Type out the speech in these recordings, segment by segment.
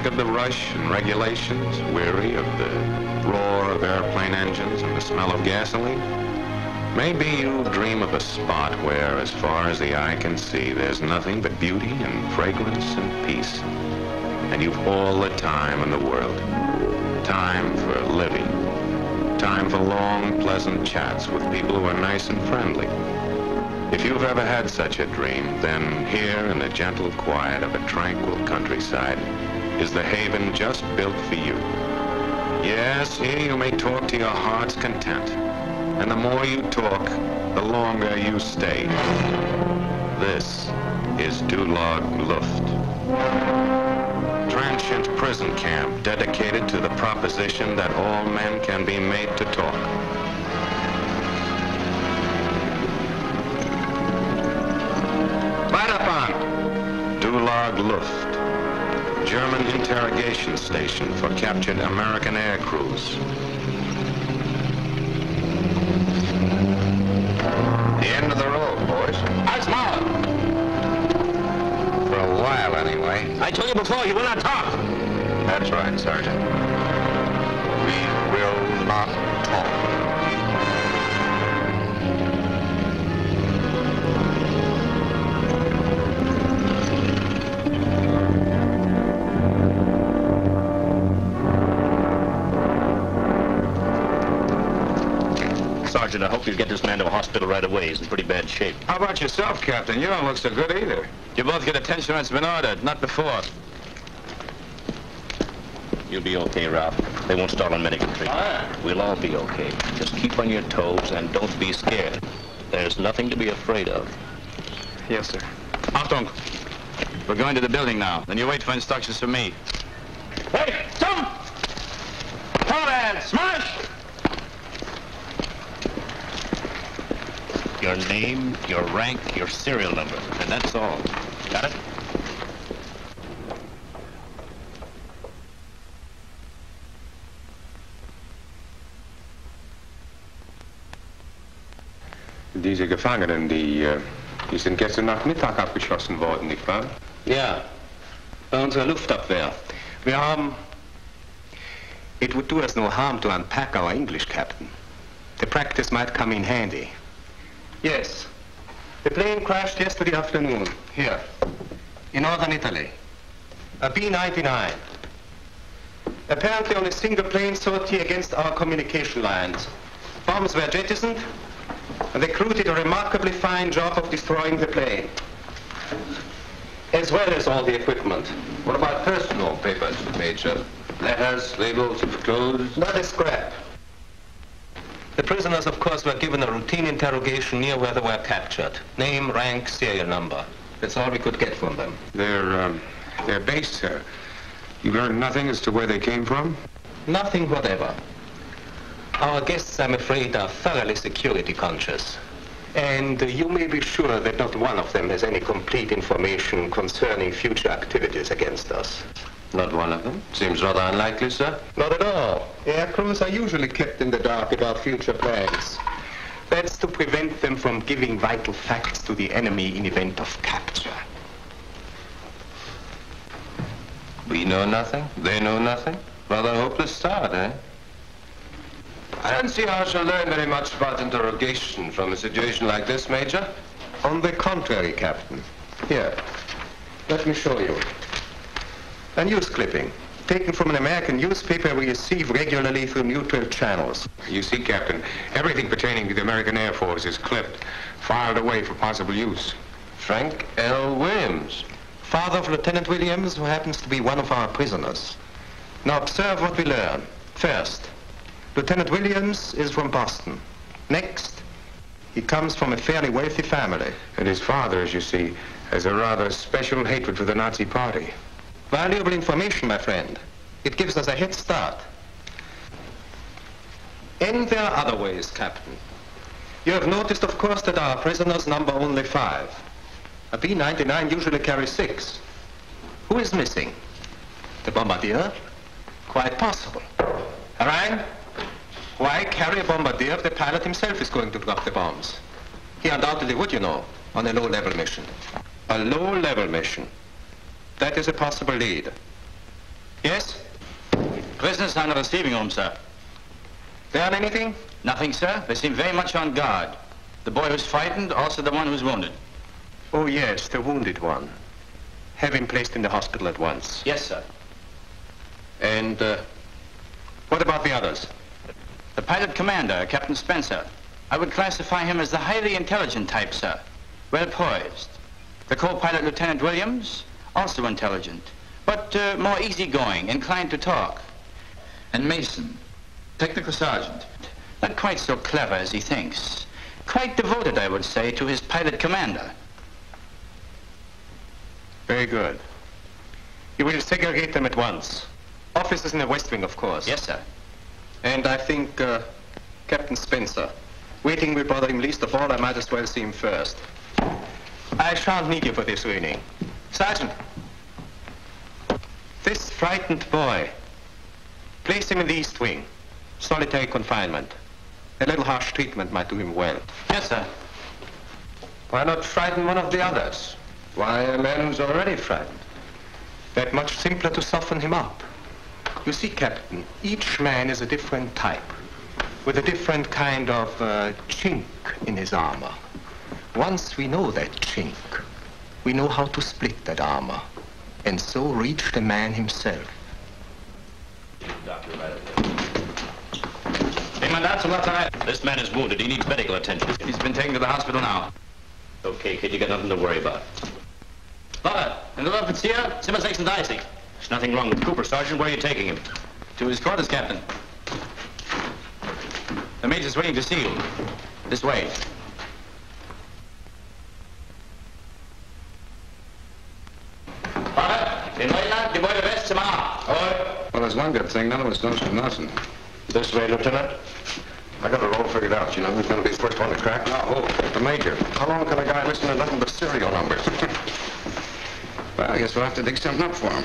sick of the rush and regulations, weary of the roar of airplane engines and the smell of gasoline? Maybe you dream of a spot where, as far as the eye can see, there's nothing but beauty and fragrance and peace. And you've all the time in the world. Time for living. Time for long, pleasant chats with people who are nice and friendly. If you've ever had such a dream, then here in the gentle quiet of a tranquil countryside is the haven just built for you. Yes, here you may talk to your heart's content. And the more you talk, the longer you stay. This is WWII. Transient prison camp dedicated to the proposition that all men can be made to talk. Right up on WWII, German interrogation station for captured American air crews. The end of the road, boys. That's more. For a while, anyway. I told you before, you will not talk. That's right, Sergeant. We will not talk. Sergeant, I hope you get this man to a hospital right away. He's in pretty bad shape. How about yourself, Captain? You don't look so good either. You both get attention when it's been ordered, not before. You'll be okay, Ralph. They won't start on medical treatment. We'll all be okay. Just keep on your toes and don't be scared. There's nothing to be afraid of. Yes, sir. Achtung! We're going to the building now. Then you wait for instructions from me. Hey, jump! Forward, smash! Your name, your rank, your serial number, and that's all. Got it? Diese Gefangenen, die sind gestern Nachmittag abgeschossen worden, nicht wahr? Ja, bei unserer Luftabwehr. Wir haben... It would do us no harm to unpack our English, Captain. The practice might come in handy. Yes. The plane crashed yesterday afternoon, here, in northern Italy. A B-99. Apparently on a single plane sortie against our communication lines. Bombs were jettisoned, and the crew did a remarkably fine job of destroying the plane, as well as all the equipment. What about personal papers, Major? Letters, labels, clothes? Not a scrap. The prisoners, of course, were given a routine interrogation near where they were captured. Name, rank, serial number. That's all we could get from them. They're based, sir. You learned nothing as to where they came from? Nothing whatever. Our guests, I'm afraid, are thoroughly security conscious. And you may be sure that not one of them has any complete information concerning future activities against us. Not one of them? Seems rather unlikely, sir. Not at all. Air crews are usually kept in the dark about future plans. That's to prevent them from giving vital facts to the enemy in event of capture. We know nothing? They know nothing? Rather hopeless start, eh? I don't see how I shall learn very much about interrogation from a situation like this, Major. On the contrary, Captain. Here, let me show you. A news clipping, taken from an American newspaper we receive regularly through neutral channels. You see, Captain, everything pertaining to the American Air Force is clipped, filed away for possible use. Frank L. Williams, father of Lieutenant Williams, who happens to be one of our prisoners. Now observe what we learn. First, Lieutenant Williams is from Boston. Next, he comes from a fairly wealthy family. And his father, as you see, has a rather special hatred for the Nazi Party. Valuable information, my friend. It gives us a head start. And there are other ways, Captain. You have noticed, of course, that our prisoners number only 5. A B-99 usually carries 6. Who is missing? The bombardier? Quite possible. Harang? Why carry a bombardier if the pilot himself is going to drop the bombs? He undoubtedly would, you know, on a low-level mission. A low-level mission. That is a possible lead. Yes? Prisoners are in the receiving room, sir. Done anything? Nothing, sir. They seem very much on guard. The boy who's frightened, also the one who's wounded. Oh, yes, the wounded one. Have him placed in the hospital at once. Yes, sir. And, what about the others? The pilot commander, Captain Spencer. I would classify him as the highly intelligent type, sir. Well poised. The co-pilot, Lieutenant Williams, also intelligent, but more easygoing, inclined to talk. And Mason, technical sergeant. Not quite so clever as he thinks. Quite devoted, I would say, to his pilot commander. Very good. You will segregate them at once. Officers in the West Wing, of course. Yes, sir. And I think, Captain Spencer. Waiting will bother him least of all. I might as well see him first. I shan't need you for this evening. Sergeant. This frightened boy. Place him in the East Wing. Solitary confinement. A little harsh treatment might do him well. Yes, sir. Why not frighten one of the others? Why, a man who's already frightened? That much simpler to soften him up. You see, Captain, each man is a different type, with a different kind of chink in his armor. Once we know that chink, we know how to split that armor, and so reach the man himself. Hey, man, that's what's I... This man is wounded. He needs medical attention. He's been taken to the hospital now. Okay, kid, you got nothing to worry about. Lover, in the love here, Simmer 36. There's nothing wrong with Cooper, Sergeant. Where are you taking him? To his quarters, Captain. The Major's waiting to see you. This way. Well, there's one good thing. None of us knows from nothing. This way, Lieutenant. I got it all figured out. You know who's going to be the first one to crack? No, the Major. How long can a guy listen to nothing but serial numbers? Well, I guess we'll have to dig something up for him.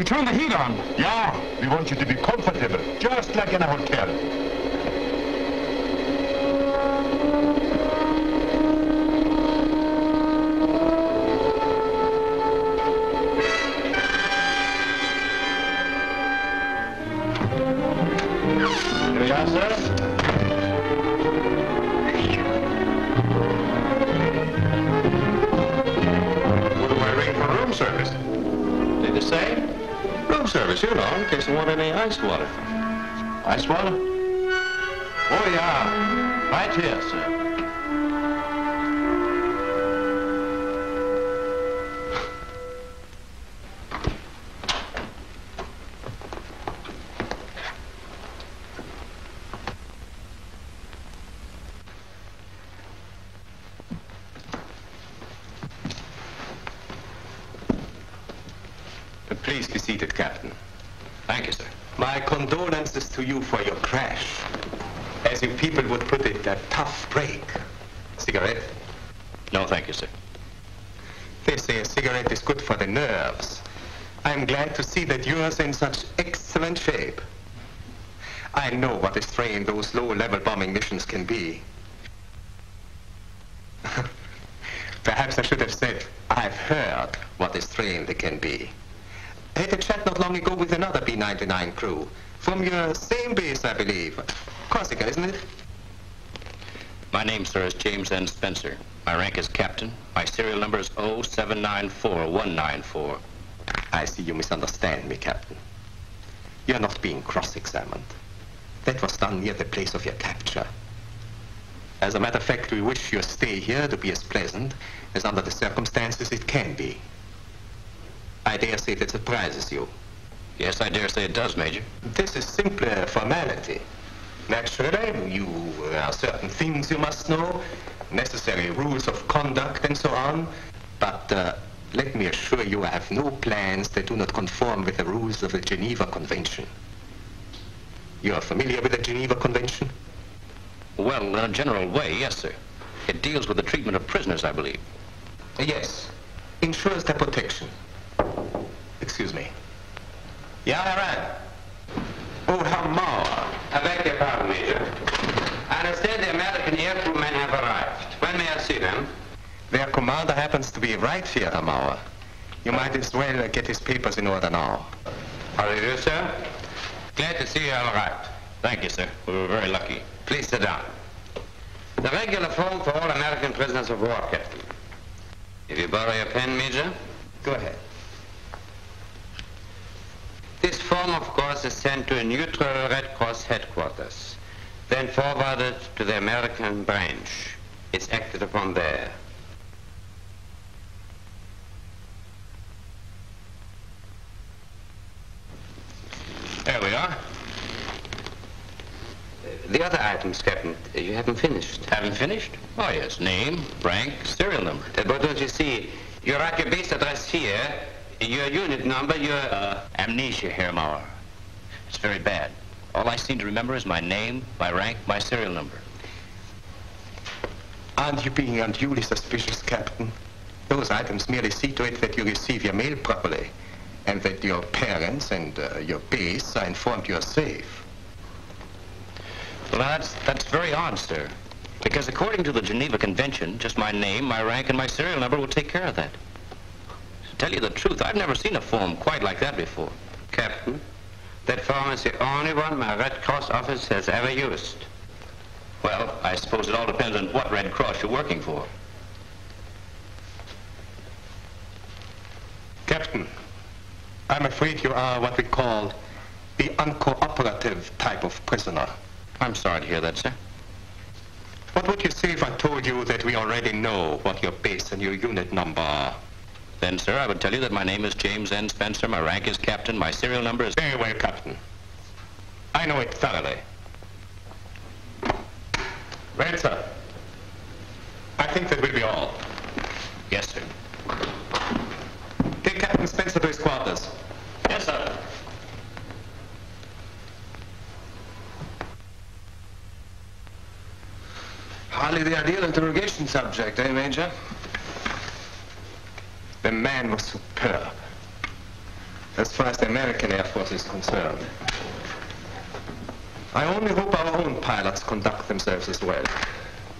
Turn the heat on. Yeah, we want you to be comfortable, just like in a hotel. Here we are, sir. What do I ring for room service? Did the same? Room service, you know, in case you want any ice water. Ice water? Oh, yeah. Right here, sir. Please be seated, Captain. Thank you, sir. My condolences to you for your crash. As you people would put it, a tough break. Cigarette? No, thank you, sir. They say a cigarette is good for the nerves. I'm glad to see that yours are in such excellent shape. I know what a strain those low-level bombing missions can be. Perhaps I should have said, I've heard what a strain they can be. I had a chat not long ago with another B-99 crew. From your same base, I believe. Corsica, isn't it? My name, sir, is James N. Spencer. My rank is captain. My serial number is 0794194. I see you misunderstand me, Captain. You're not being cross-examined. That was done near the place of your capture. As a matter of fact, we wish your stay here to be as pleasant as under the circumstances it can be. I dare say that surprises you. Yes, I dare say it does, Major. This is simply a formality. Naturally, there are certain things you must know, necessary rules of conduct and so on, but let me assure you I have no plans that do not conform with the rules of the Geneva Convention. You are familiar with the Geneva Convention? Well, in a general way, yes, sir. It deals with the treatment of prisoners, I believe. Yes. Ensures their protection. Excuse me. Yeah, Iran. Oh, how more? I beg your pardon, Major. I understand the American air crewmen have arrived. When may I see them? Their commander happens to be right here, Amauer. You might as well get his papers in order now. How do you do, sir? Glad to see you all right. Thank you, sir. We were very lucky. Please sit down. The regular form for all American prisoners of war, Captain. If you borrow your pen, Major. Go ahead. This form, of course, is sent to a neutral Red Cross headquarters, then forwarded to the American branch. It's acted upon there. There we are. The other items, Captain, you haven't finished. Haven't finished? Oh, yes. Name, rank, serial number. But don't you see, you write your base address here, your unit number, your... Amnesia, Herr Mauer. It's very bad. All I seem to remember is my name, my rank, my serial number. Aren't you being unduly suspicious, Captain? Those items merely see to it that you receive your mail properly, and that your parents and your base are informed you're safe. Well, that's very odd, sir. Because according to the Geneva Convention, just my name, my rank, and my serial number will take care of that. To tell you the truth, I've never seen a form quite like that before. Captain, that form is the only one my Red Cross office has ever used. Well, I suppose it all depends on what Red Cross you're working for. Captain, I'm afraid you are what we call the uncooperative type of prisoner. I'm sorry to hear that, sir. What would you say if I told you that we already know what your base and your unit number are? Then, sir, I would tell you that my name is James N. Spencer, my rank is captain, my serial number is... Very well, Captain. I know it thoroughly. Well, sir, I think that will be all. Yes, sir. Take Captain Spencer to his quarters. Yes, sir. Hardly the ideal interrogation subject, eh, Major? The man was superb, as far as the American Air Force is concerned. I only hope our own pilots conduct themselves as well.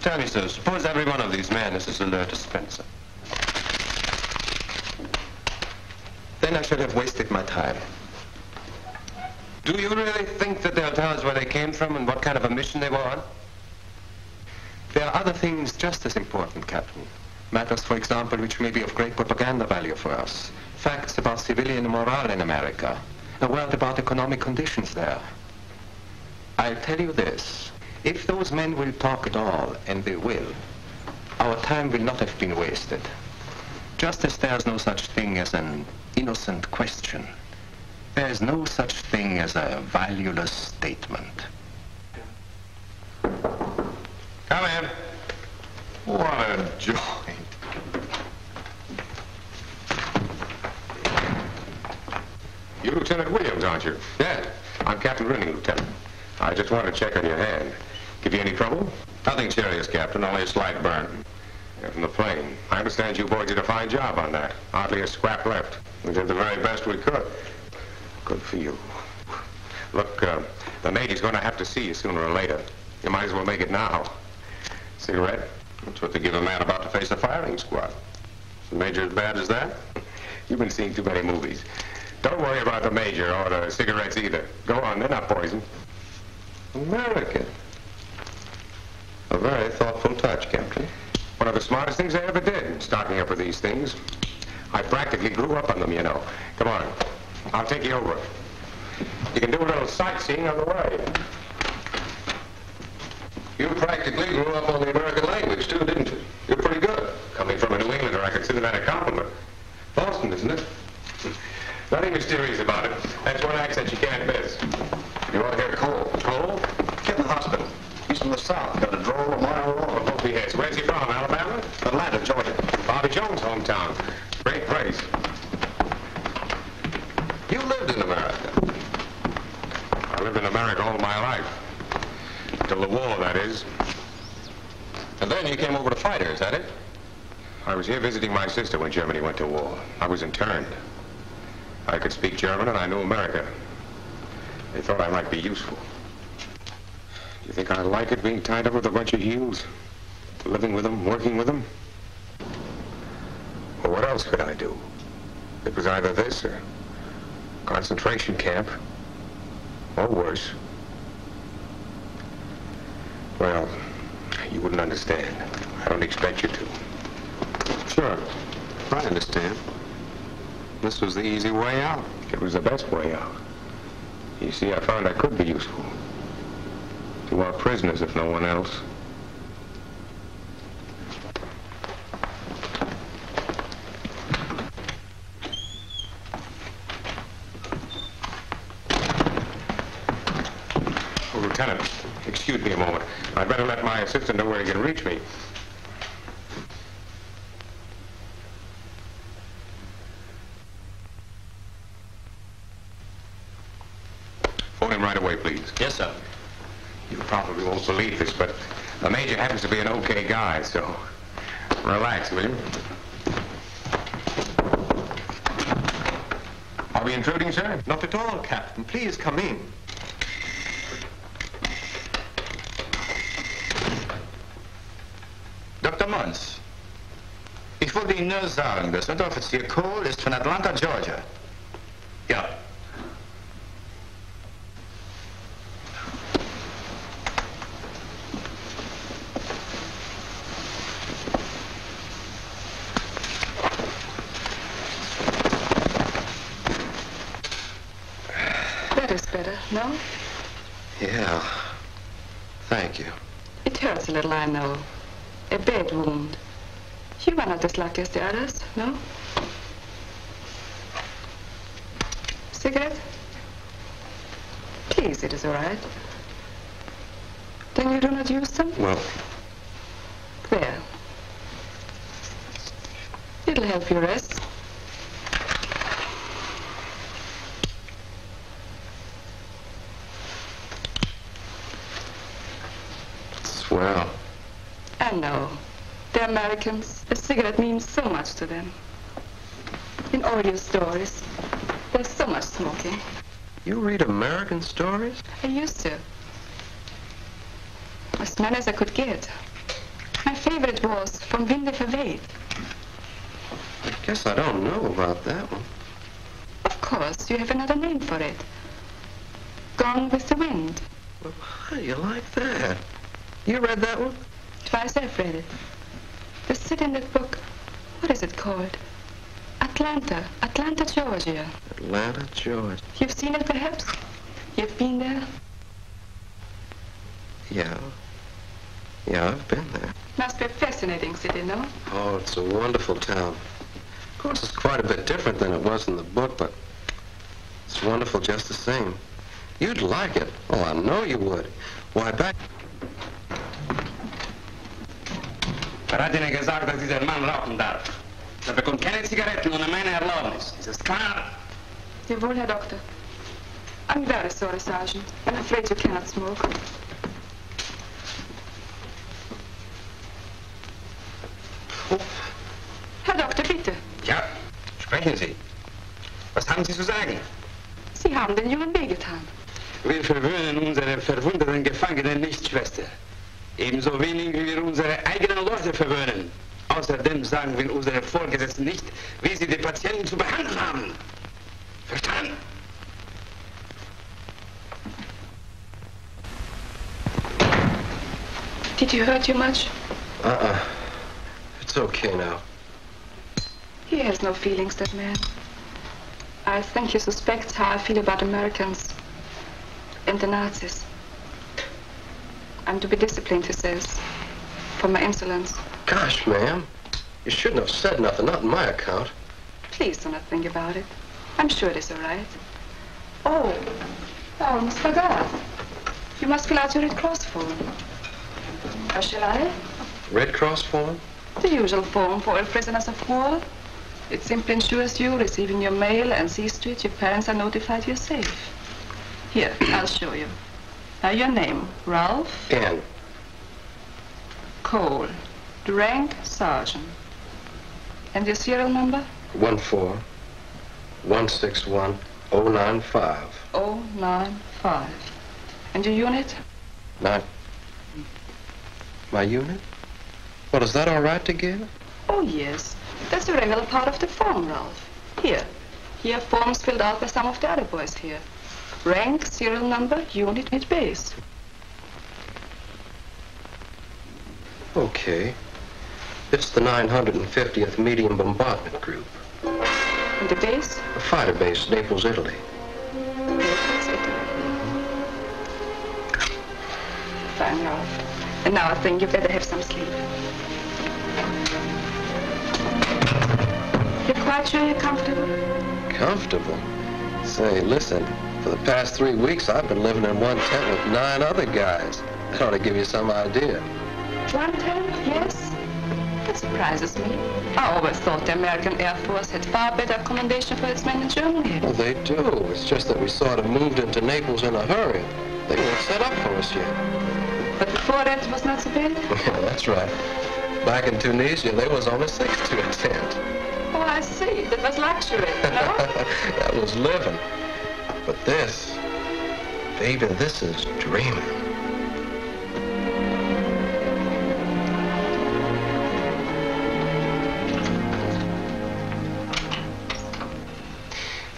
Tell me, sir, suppose every one of these men is as alert as Spencer. Then I should have wasted my time. Do you really think that they'll tell us where they came from and what kind of a mission they were on? There are other things just as important, Captain. Matters, for example, which may be of great propaganda value for us. Facts about civilian morale in America. A word about economic conditions there. I'll tell you this. If those men will talk at all, and they will, our time will not have been wasted. Just as there's no such thing as an innocent question, there's no such thing as a valueless statement. Come in. What a joint. You're Lieutenant Williams, aren't you? Yeah, I'm Captain Renning, Lieutenant. I just wanted to check on your hand. Give you any trouble? nothing serious, Captain, only a slight burn. You're from the plane. I understand you boys did a fine job on that. Hardly a scrap left. We did the very best we could. Good for you. Look, the Navy's going to have to see you sooner or later. You might as well make it now. Cigarette? That's what they give a man about to face a firing squad. Is the Major as bad as that? You've been seeing too many movies. Don't worry about the Major or the cigarettes either. Go on, they're not poison. American. A very thoughtful touch, Captain. One of the smartest things I ever did, stocking up with these things. I practically grew up on them, you know. Come on, I'll take you over. You can do a little sightseeing on the way. You practically grew up on the American language, too, didn't you? You're pretty good. Coming from a New Englander, I consider that a compliment. Boston, isn't it? Nothing mysterious about it. That's one accent you can't miss. You want to hear Cole? Cole? Get in the hospital. He's from the South. Got a drawl a mile long. Hope he has. Where's he from, Alabama? Atlanta, Georgia. Bobby Jones' hometown. Great place. You lived in America. I lived in America all my life. Till the war, that is. And then you came over to fight her, is that it? I was here visiting my sister when Germany went to war. I was interned. I could speak German and I knew America. They thought I might be useful. Do you think I like it being tied up with a bunch of heels? Living with them, working with them? Well, what else could I do? It was either this or concentration camp, or worse. Well, you wouldn't understand. I don't expect you to. Sure. I understand. This was the easy way out. It was the best way out. You see, I found I could be useful. To our prisoners, if no one else. Oh, Lieutenant, excuse me a moment. I'd better let my assistant know where he can reach me. Phone him right away, please. Yes, sir. You probably won't believe this, but the major happens to be an okay guy, so relax, will you? Are we intruding, sir? Not at all, Captain. Please come in. Dr. Mons, ich wollte Ihnen nur sagen, dass Unteroffizier Cole ist von Atlanta, Georgia. Ja. That is better, no? Yeah. Thank you. It hurts a little, I know. A bad wound. You were not as lucky as the others, no? Cigarette? Please, it is all right. Then you do not use them? Well, There. It'll help you rest. swell. I know. The Americans, a cigarette means so much to them. In all your stories, there's so much smoking. You read American stories? I used to. As many as I could get. My favorite was From Winde verweht. I guess I don't know about that one. Of course, you have another name for it. Gone with the Wind. Well, how do you like that? You read that one? Twice I've read it. The city in that book, what is it called? Atlanta, Georgia. Atlanta, Georgia. You've seen it perhaps? You've been there? Yeah. Yeah, I've been there. Must be a fascinating city, no? Oh, it's a wonderful town. Of course, it's quite a bit different than it was in the book, but it's wonderful just the same. You'd like it. Oh, I know you would. Why, back... Er hat Ihnen gesagt, dass dieser Mann rauchen darf. Er bekommt keine Zigaretten ohne meine Erlaubnis. Ist das klar? Jawohl, Herr Doctor. I'm very sorry, Sergeant. I'm afraid you cannot smoke. Herr Doktor, bitte. Ja, sprechen Sie. Was haben Sie zu sagen? Sie haben den Jungen wehgetan. Wir verwöhnen unsere verwundeten Gefangenen nicht, Schwester. Ebenso wenig, wie wir unsere eigenen Leute verwöhnen. Außerdem sagen wir unseren Vorgesetzten nicht, wie sie die Patienten zu behandeln haben. Verstanden? Did he hurt you much? It's okay now. He has no feelings, that man. I think he suspects how I feel about Americans and the Nazis. I'm to be disciplined, he says, for my insolence. Gosh, ma'am. You shouldn't have said nothing, not in my account. Please do not think about it. I'm sure it is all right. Oh, I almost forgot. You must fill out your Red Cross form. Or shall I? Red Cross form? The usual form for all prisoners of war. It simply ensures you receiving your mail and sees to it your parents are notified you're safe. Here, I'll show you. Now your name, Ralph? N. Cole. The rank, sergeant. And your serial number? 14161-095. 095. And your unit? 9. My unit? Well, is that all right to give? Oh, yes. That's a regular part of the form, Ralph. Here. Here are forms filled out by some of the other boys here. Rank, serial number, unit, base. Okay. It's the 950th Medium Bombardment Group. And the base? A fighter base, Naples, Italy. Naples, Italy. Fine, Ralph. And now I think you better have some sleep. You're quite sure you're comfortable? Comfortable? Say, listen, for the past 3 weeks, I've been living in one tent with 9 other guys. That ought to give you some idea. One tent, yes? That surprises me. I always thought the American Air Force had far better accommodation for its men in Germany. Well, they do. It's just that we sort of moved into Naples in a hurry. They weren't set up for us yet. But before that, it was not so bad? Yeah, that's right. Back in Tunisia, there was only 6 to a tent. Oh, I see. That was luxury, no? That was living. But this, baby, this is dreaming.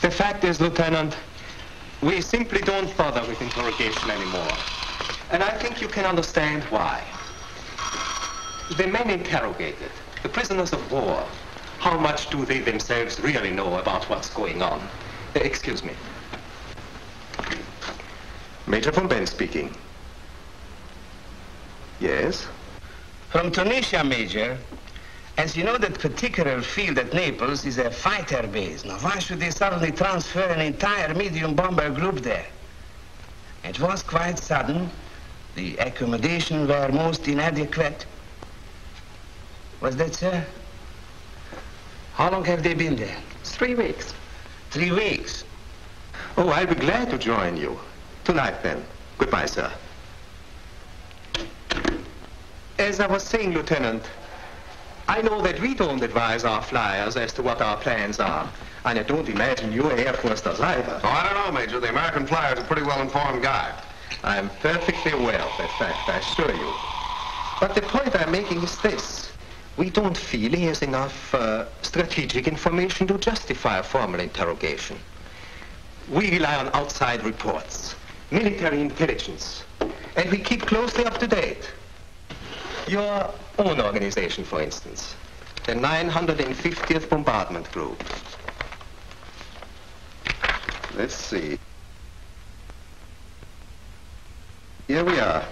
The fact is, Lieutenant, we simply don't bother with interrogation anymore. And I think you can understand why. The men interrogated, the prisoners of war, how much do they themselves really know about what's going on? Excuse me. Major von Ben speaking. Yes? From Tunisia, Major. As you know, that particular field at Naples is a fighter base. Now, why should they suddenly transfer an entire medium bomber group there? It was quite sudden. The accommodation were most inadequate. Was that, sir? How long have they been there? 3 weeks. 3 weeks. Oh, I'll be glad to join you. Tonight, then. Goodbye, sir. As I was saying, Lieutenant, I know that we don't advise our flyers as to what our plans are. And I don't imagine your Air Force does either. Oh, I don't know, Major. The American flyer's a pretty well-informed guy. I'm perfectly aware of that fact, I assure you. But the point I'm making is this. We don't feel he has enough strategic information to justify a formal interrogation. We rely on outside reports, military intelligence, and we keep closely up to date. Your own organization, for instance, the 950th Bombardment Group. Let's see. Here we are.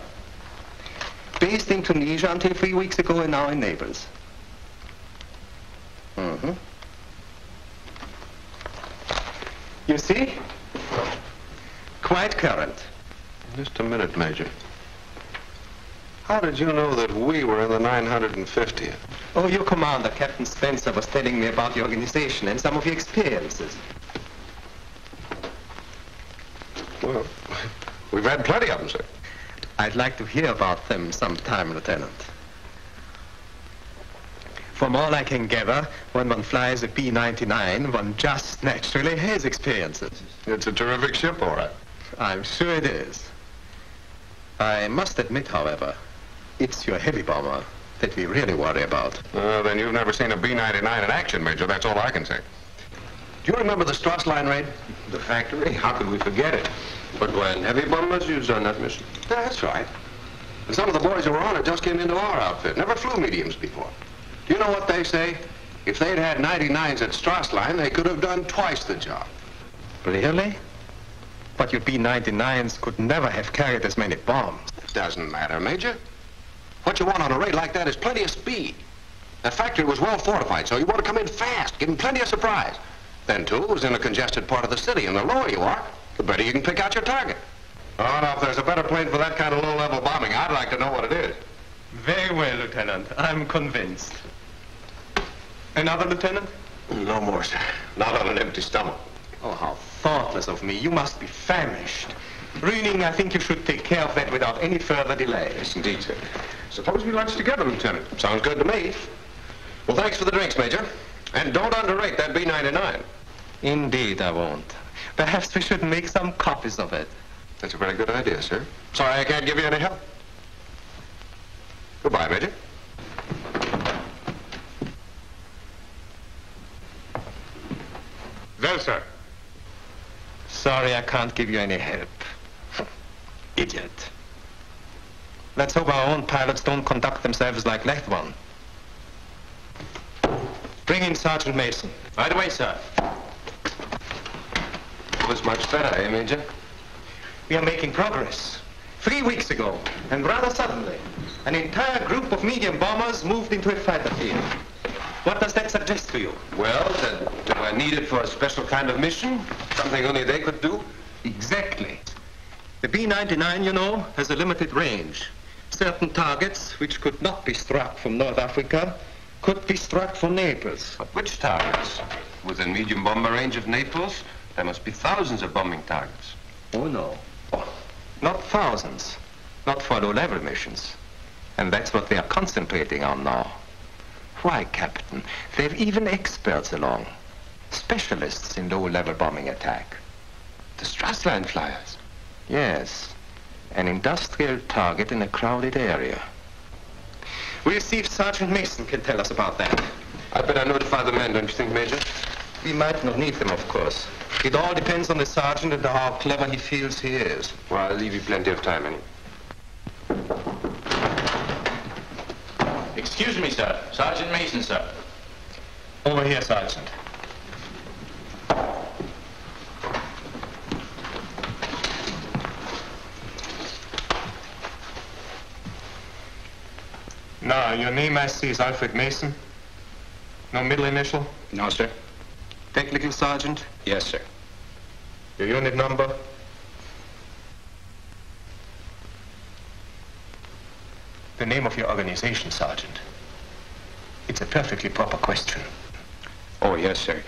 Based in Tunisia until 3 weeks ago and now in Naples. Mm-hmm. You see? Quite current. Just a minute, Major. How did you know that we were in the 950th? Oh, your commander, Captain Spencer, was telling me about the organization and some of your experiences. Well, we've had plenty of them, sir. I'd like to hear about them sometime, Lieutenant. From all I can gather, when one flies a B-99, one just naturally has experiences. It's a terrific ship, all right. I'm sure it is. I must admit, however, it's your heavy bomber that we really worry about. Then you've never seen a B-99 in action, Major. That's all I can say. Do you remember the Strauss line raid? The factory? How could we forget it? But when heavy bombers used on that mission? That's right. And some of the boys who were on it just came into our outfit. Never flew mediums before. Do you know what they say? If they'd had 99s at Strassline, they could have done twice the job. Really? But your B-99s could never have carried as many bombs. It doesn't matter, Major. What you want on a raid like that is plenty of speed. That factory was well fortified, so you want to come in fast, give them plenty of surprise. Then, too, it was in a congested part of the city, and the lower you are, the better you can pick out your target. Oh, now, if there's a better plane for that kind of low-level bombing, I'd like to know what it is. Very well, Lieutenant. I'm convinced. Another, Lieutenant? No more, sir. Not on an empty stomach. Oh, how thoughtless of me. You must be famished. Ruining, I think you should take care of that without any further delay. Yes, indeed, sir. Suppose we lunch together, Lieutenant. Sounds good to me. Well, thanks for the drinks, Major. And don't underrate that B-99. Indeed, I won't. Perhaps we should make some copies of it. That's a very good idea, sir. Sorry I can't give you any help. Goodbye, Major. Well, sir. Sorry, I can't give you any help. Idiot. Let's hope our own pilots don't conduct themselves like that one. Bring in Sergeant Mason. Right away, sir. It was much better, eh, Major? We are making progress. 3 weeks ago, and rather suddenly, an entire group of medium bombers moved into a fighter field. What does that suggest to you? Well, that they were needed for a special kind of mission, something only they could do. Exactly. The B-99, you know, has a limited range. Certain targets, which could not be struck from North Africa, could be struck from Naples. But which targets? Within medium bomber range of Naples, there must be thousands of bombing targets. Oh, no. Oh, not thousands. Not for low-level missions. And that's what they are concentrating on now. Why, Captain, they've even experts along. Specialists in low-level bombing attack. The Strassline flyers? Yes. An industrial target in a crowded area. We'll see if Sergeant Mason can tell us about that. I'd better notify the men, don't you think, Major? We might not need them, of course. It all depends on the sergeant and how clever he feels he is. Well, I'll leave you plenty of time, anyway. Excuse me, sir. Sergeant Mason, sir. Over here, Sergeant. Now, your name I see is Alfred Mason. No middle initial? No, sir. Technical sergeant? Yes, sir. Your unit number? The name of your organization, Sergeant. It's a perfectly proper question. Oh, yes, sir.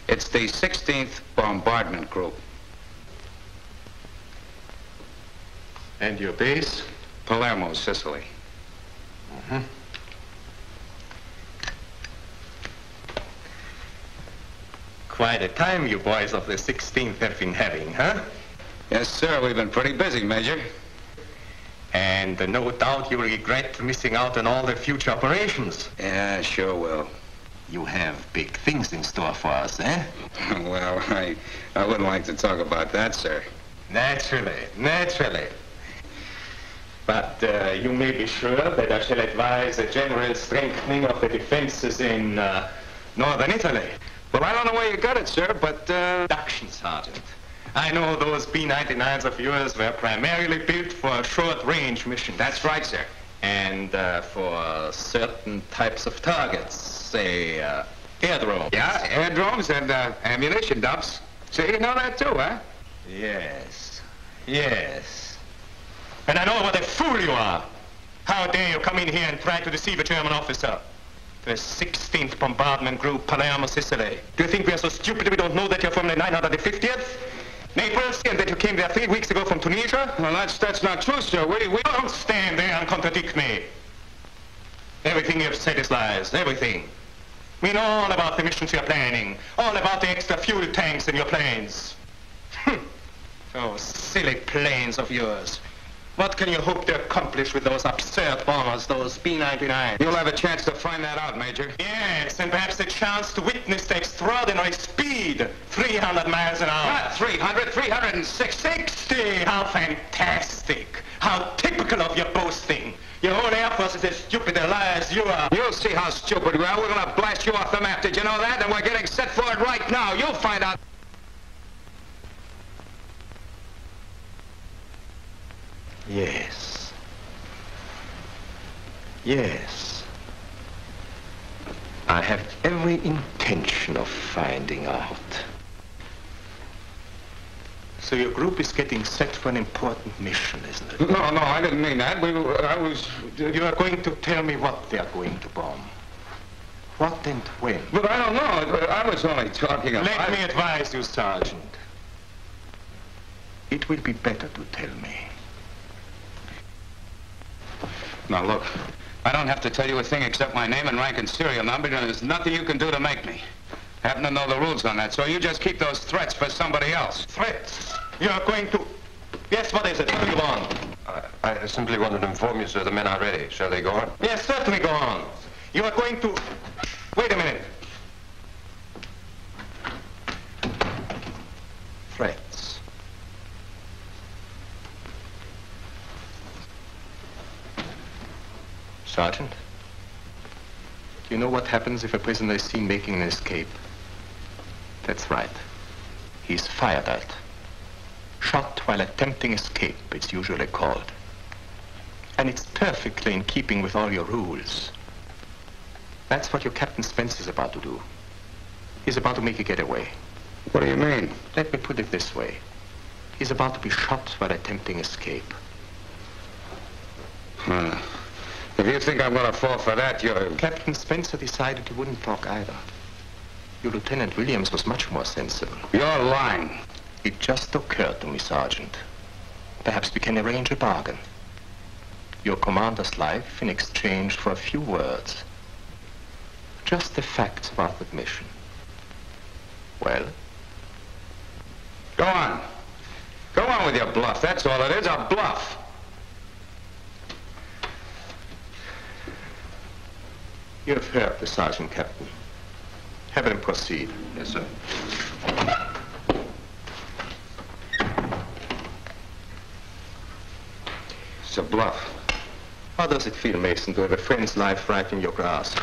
It's the 16th Bombardment Group. And your base? Palermo, Sicily. Mm-hmm. Quite a time you boys of the 16th have been having, huh? Yes, sir. We've been pretty busy, Major. And no doubt you will regret missing out on all the future operations. Yeah, sure will. You have big things in store for us, eh? Well, I wouldn't like to talk about that, sir. Naturally, naturally. But you may be sure that I shall advise a general strengthening of the defenses in northern Italy. Well, I don't know where you got it, sir, but, Production, Sergeant. I know those B-99s of yours were primarily built for short-range missions. That's right, sir. And for certain types of targets, say, airdromes. Yeah, airdromes and ammunition dumps. So you know that too, huh? Yes, yes. And I know what a fool you are. How dare you come in here and try to deceive a German officer? The 16th Bombardment Group, Palermo, Sicily. Do you think we are so stupid we don't know that you're from the 950th? Naples, and that you came there 3 weeks ago from Tunisia? Well, that's not true, sir. We Don't stand there and contradict me. Everything you've said is lies, everything. We know all about the missions you're planning, all about the extra fuel tanks in your planes. Those silly planes of yours. What can you hope to accomplish with those absurd bombers, those B-99? You'll have a chance to find that out, Major. Yes, and perhaps a chance to witness the extraordinary speed, 300 miles an hour. Not 300, 360. 60! How fantastic! How typical of your boasting! Your own Air Force is as stupid a liar as you are. You'll see how stupid we are. We're going to blast you off the map. Did you know that? And we're getting set for it right now. You'll find out. Yes. Yes. I have every intention of finding out. So your group is getting set for an important mission, isn't it? No, I didn't mean that. You are going to tell me what they are going to bomb. What and when? But I don't know. I was only talking about... Let me advise you, Sergeant. It will be better to tell me. Now, look, I don't have to tell you a thing except my name and rank and serial number, and there's nothing you can do to make me. I happen to know the rules on that, so you just keep those threats for somebody else. Threats? You are going to... Yes, what is it? What do you want? I simply wanted to inform you, sir, the men are ready. Shall they go on? Yes, certainly go on. You are going to... Wait a minute. Threats. Sergeant, do you know what happens if a prisoner is seen making an escape? That's right. He's fired at. Shot while attempting escape, it's usually called. And it's perfectly in keeping with all your rules. That's what your Captain Spence is about to do. He's about to make a getaway. What do you mean? Let me put it this way. He's about to be shot while attempting escape. If you think I'm going to fall for that, you're... Captain Spencer decided he wouldn't talk either. Your Lieutenant Williams was much more sensible. You're lying. It just occurred to me, Sergeant. Perhaps we can arrange a bargain. Your commander's life in exchange for a few words. Just the facts about the mission. Well? Go on. Go on with your bluff. That's all it is, a bluff. You have heard the Sergeant, Captain. Have him proceed. Yes, sir. It's a bluff. How does it feel, Mason, to have a friend's life right in your grasp?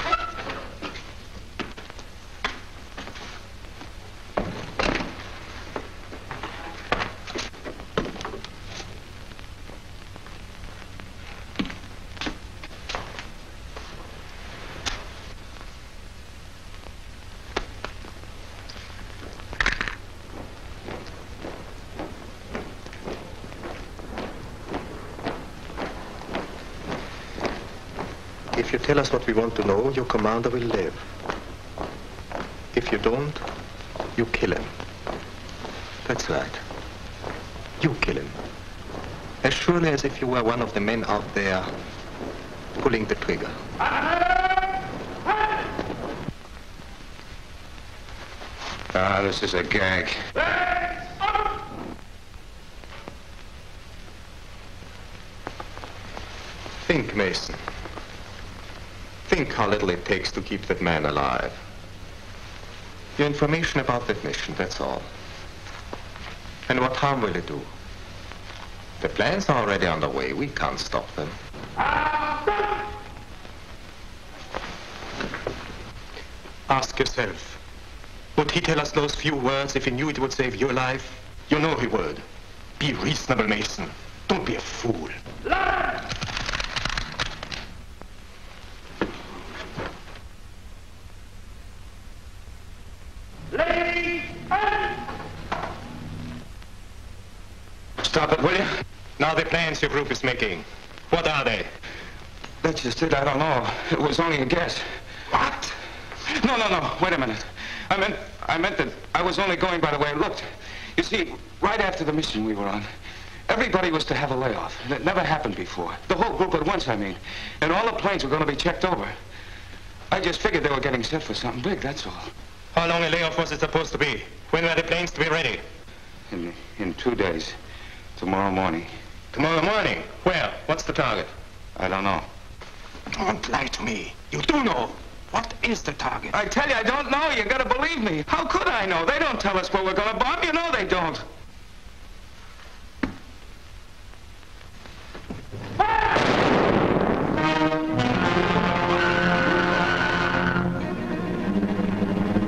If you tell us what we want to know, your commander will live. If you don't, you kill him. That's right. You kill him. As surely as if you were one of the men out there pulling the trigger. This is a gag. Think, Mason. Think how little it takes to keep that man alive. Your information about that mission, that's all. And what harm will it do? The plans are already underway. We can't stop them. Ask yourself, would he tell us those few words if he knew it would save your life? You know he would. Be reasonable, Mason. Don't be a fool. Stop it, will you? Now the plans your group is making. What are they? That's just it. I don't know. It was only a guess. What? No. Wait a minute. I meant that I was only going by the way it looked. You see, right after the mission we were on, everybody was to have a layoff. And it never happened before. The whole group at once, I mean. And all the planes were going to be checked over. I just figured they were getting set for something big, that's all. How long a layoff was it supposed to be? When were the planes to be ready? In 2 days. Tomorrow morning. Tomorrow morning. Where? What's the target? I don't know. Don't lie to me. You do know. What is the target? I tell you, I don't know. You gotta believe me. How could I know? They don't tell us where we're gonna bomb. You know they don't.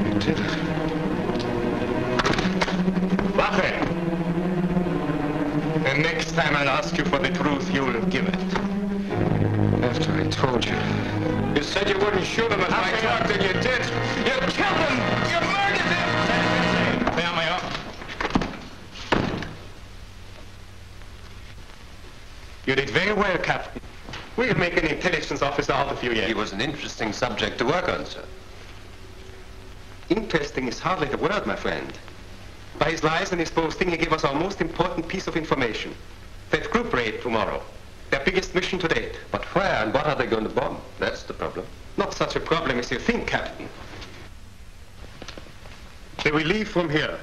You did it. Wache! And next time I'll ask you for the truth, you will give it. After I told you. You said you wouldn't shoot him if I talked, and you did. You killed him! You murdered him! You did very well, Captain. We'll make an intelligence officer out of you yet. He was an interesting subject to work on, sir. Interesting is hardly the word, my friend. By his lies and his boasting, he gave us our most important piece of information. That group raid tomorrow. Their biggest mission to date. But where and what are they going to bomb? That's the problem. Not such a problem as you think, Captain. They will leave from here,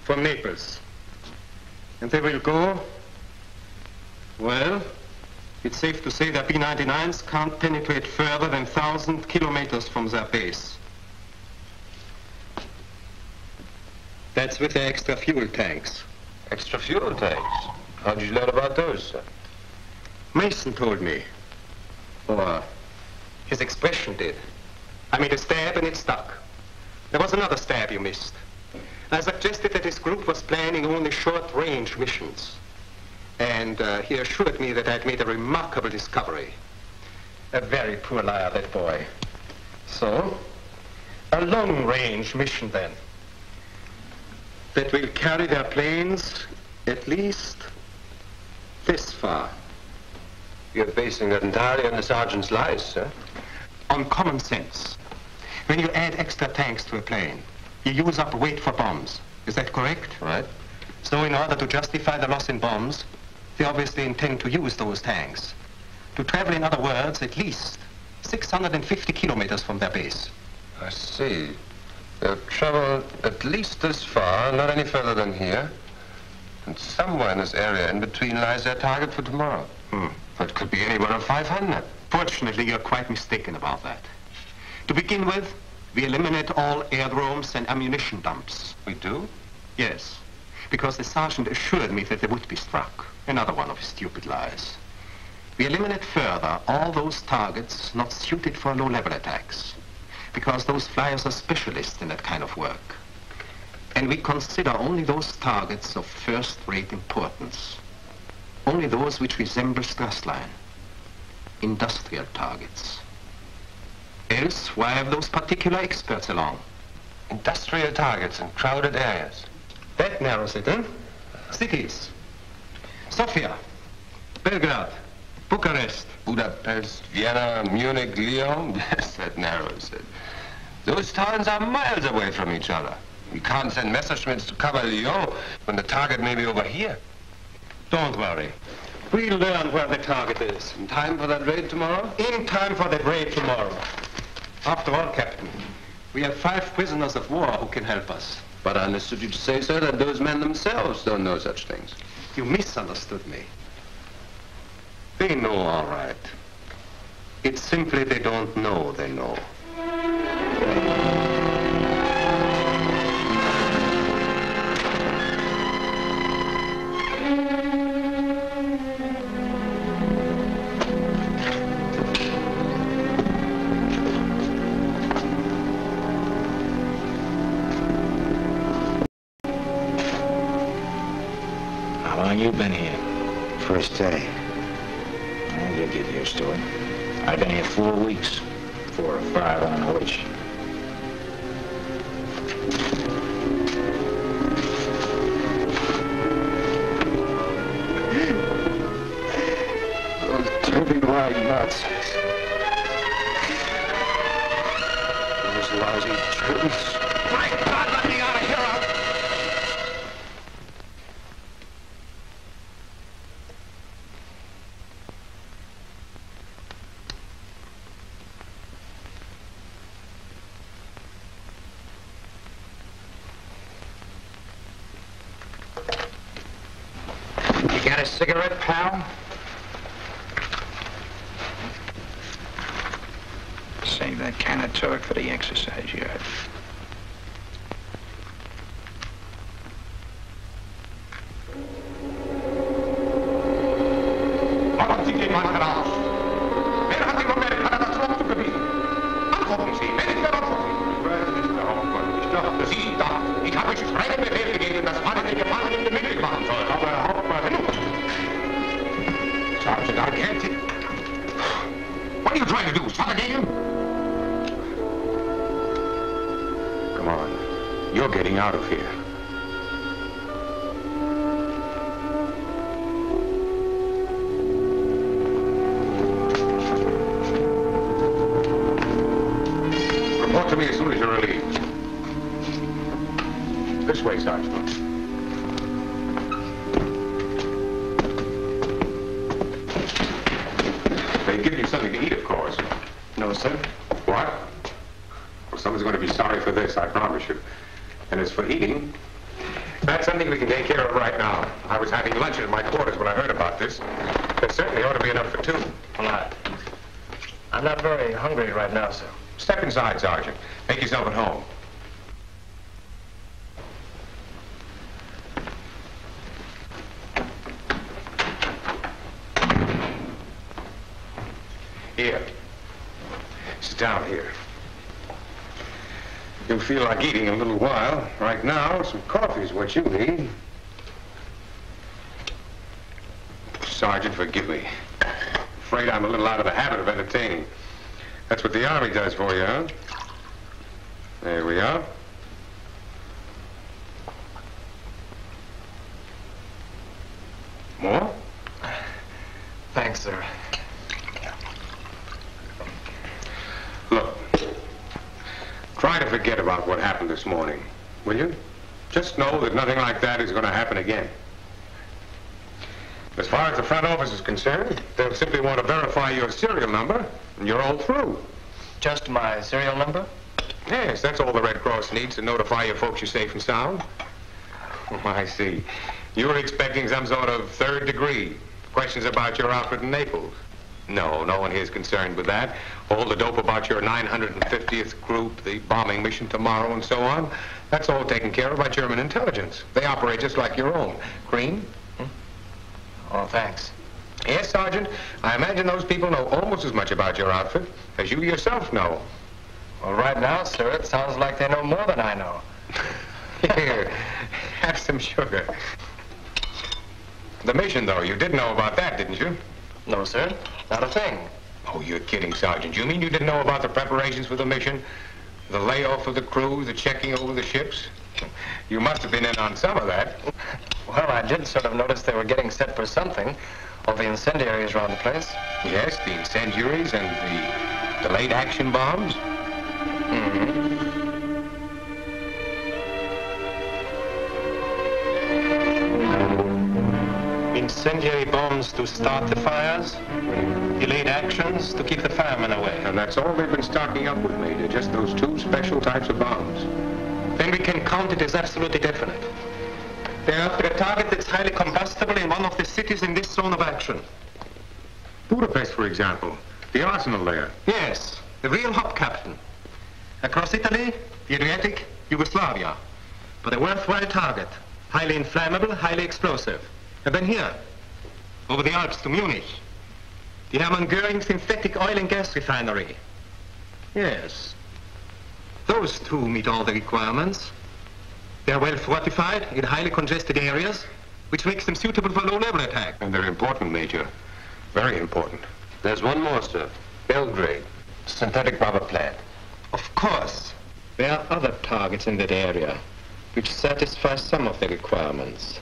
from Naples. And they will go, well, it's safe to say their B-99s can't penetrate further than 1,000 kilometers from their base. That's with the extra fuel tanks. Extra fuel tanks? How did you learn about those, sir? Mason told me. Or his expression did. I made a stab and it stuck. There was another stab you missed. I suggested that his group was planning only short-range missions. And he assured me that I'd made a remarkable discovery. A very poor liar, that boy. So, a long-range mission then. That will carry their planes at least this far. You're basing that entirely on the sergeant's lies, sir. On common sense. When you add extra tanks to a plane, you use up weight for bombs. Is that correct? Right. So in order to justify the loss in bombs, they obviously intend to use those tanks. To travel, in other words, at least 650 kilometers from their base. I see. They'll travel at least this far, not any further than here. And somewhere in this area in between lies their target for tomorrow. It could be anywhere of 500. Fortunately, you're quite mistaken about that. To begin with, we eliminate all aerodromes and ammunition dumps. We do? Yes, because the sergeant assured me that they would be struck. Another one of his stupid lies. We eliminate further all those targets not suited for low-level attacks, because those flyers are specialists in that kind of work. And we consider only those targets of first-rate importance. Only those which resemble Strassline. Industrial targets. Else, why have those particular experts along? Industrial targets in crowded areas. That narrows it, eh? Cities. Sofia, Belgrade, Bucharest. Budapest, Vienna, Munich, Lyon. Yes, that narrows it. Those towns are miles away from each other. We can't send Messerschmitts to cover Lyon when the target may be over here. Don't worry. We'll learn where the target is. In time for that raid tomorrow? In time for that raid tomorrow. After all, Captain, we have 5 prisoners of war who can help us. But I understood you to say, sir, that those men themselves don't know such things. You misunderstood me. They know all right. It's simply they don't know they know. How long you been here? First day. Well, you'll get used to it. I've been here 4 weeks. 4 or 5, I don't know which. Those dirty lying nuts. Those lousy Germans. My God, let me out of here! Got a cigarette, pal? Save that can of talk for the exercise yard. Sergeant, I can't. What are you trying to do? Suffocate him? Come on. You're getting out of here. Report to me as soon as you're relieved. This way, Sergeant. They give you something to eat, of course. No, sir. What? Well, someone's going to be sorry for this, I promise you. And as for eating, that's something we can take care of right now. I was having lunch at my quarters when I heard about this. There certainly ought to be enough for two. Well, I'm not very hungry right now, sir. Step inside, Sergeant. Make yourself at home. Here. Sit down here. You'll feel like eating in a little while. Right now, some coffee's what you need. Sergeant, forgive me. Afraid I'm a little out of the habit of entertaining. That's what the Army does for you, huh? There we are. More? Thanks, sir. Look, try to forget about what happened this morning, will you? Just know that nothing like that is going to happen again. As far as the front office is concerned, they'll simply want to verify your serial number, and you're all through. Just my serial number? Yes, that's all the Red Cross needs to notify your folks you're safe and sound. Oh, I see. You were expecting some sort of third degree. Questions about your outfit in Naples. No, no one here is concerned with that. All the dope about your 950th group, the bombing mission tomorrow, and so on, that's all taken care of by German intelligence. They operate just like your own. Green? Oh, thanks. Yes, Sergeant. I imagine those people know almost as much about your outfit as you yourself know. Well, right now, sir, it sounds like they know more than I know. Here, have some sugar. The mission, though, you did know about that, didn't you? No, sir. Not a thing. Oh, you're kidding, Sergeant. You mean you didn't know about the preparations for the mission? The layoff of the crew, the checking over the ships? You must have been in on some of that. Well, I did sort of notice they were getting set for something. All the incendiaries around the place. Yes, the incendiaries and the delayed action bombs. Mm-hmm. Incendiary bombs to start the fires, delayed actions to keep the firemen away. And that's all they've been stocking up with, Major, just those two special types of bombs. Then we can count it as absolutely definite. They're after a target that's highly combustible in one of the cities in this zone of action. Budapest, for example. The arsenal there. Yes, the real hub, Captain. Across Italy, the Adriatic, Yugoslavia. But a worthwhile target. Highly inflammable, highly explosive. And then here, over the Alps to Munich. The Hermann Göring synthetic oil and gas refinery. Yes. Those two meet all the requirements. They're well fortified in highly congested areas, which makes them suitable for low-level attack. And they're important, Major. Very important. There's one more, sir. Belgrade. Synthetic rubber plant. Of course. There are other targets in that area, which satisfy some of the requirements.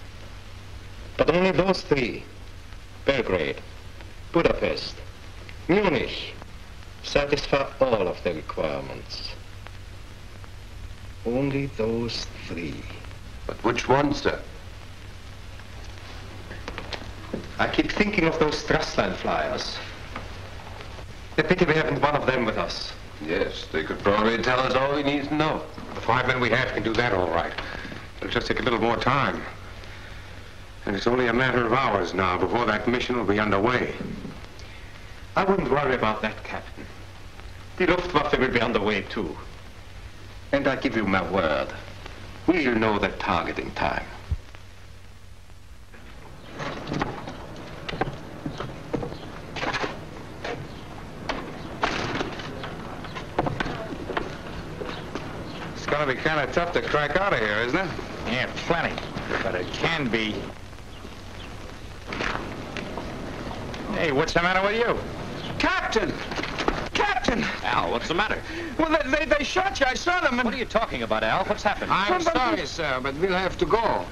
But only those three, Belgrade, Budapest, Munich, satisfy all of the requirements. Only those three. But which one, sir? I keep thinking of those Strassline flyers. A pity we haven't one of them with us. Yes, they could probably tell us all we need to know. The 5 men we have can do that all right. It'll just take a little more time. And it's only a matter of hours now before that mission will be underway. I wouldn't worry about that, Captain. The Luftwaffe will be underway, too. And I give you my word, we'll know the targeting time. It's gonna be kind of tough to crack out of here, isn't it? Yeah, plenty. But it can be. Hey, what's the matter with you? Captain! Captain! Al, what's the matter? Well, they shot you. I saw them. And... What are you talking about, Al? What's happened? I'm sorry, sir, but we'll have to go.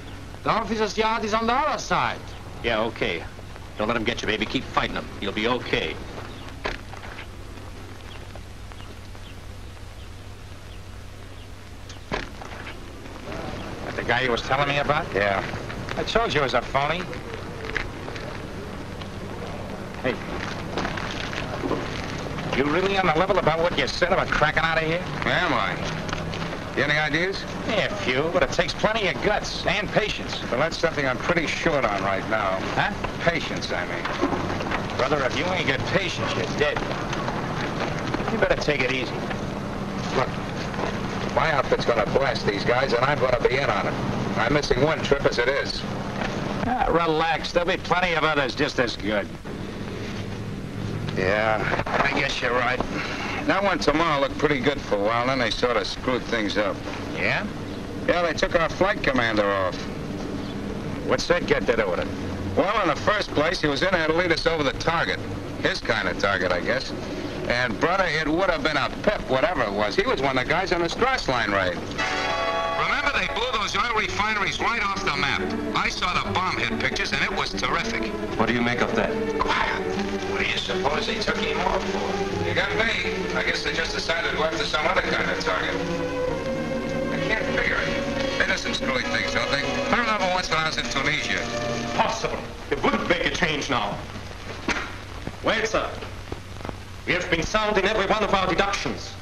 The officer's yard is on the other side. Yeah, okay. Don't let him get you, baby. Keep fighting him. You'll be okay. That the guy you was telling me about? Yeah. I told you it was a phony. Hey. You really on the level about what you said about cracking out of here? Am I? You any ideas? Yeah, a few, but it takes plenty of guts and patience. Well, that's something I'm pretty short on right now. Huh? Patience, I mean. Brother, if you ain't got patience, you're dead. You better take it easy. Look, my outfit's gonna blast these guys, and I'm gonna be in on it. I'm missing one trip as it is. Ah, relax. There'll be plenty of others just as good. Yeah, I guess you're right. That one tomorrow looked pretty good for a while, then they sort of screwed things up. Yeah? Yeah, they took our flight commander off. What's that got to do with it? Well, in the first place, he was in there to lead us over the target. His kind of target, I guess. And, brother, it would have been a pip, whatever it was. He was one of the guys on the Strassline raid. Remember, they blew those oil refineries right off the map. I saw the bomb hit pictures, and it was terrific. What do you make of that? Quiet. What do you suppose they took him off for? You got me. I guess they just decided to go after some other kind of target. I can't figure it. They do some screwy things, don't they? I remember once when I was in Tunisia. Possible. It wouldn't make a change now. Wait, sir. We have been sound in every one of our deductions.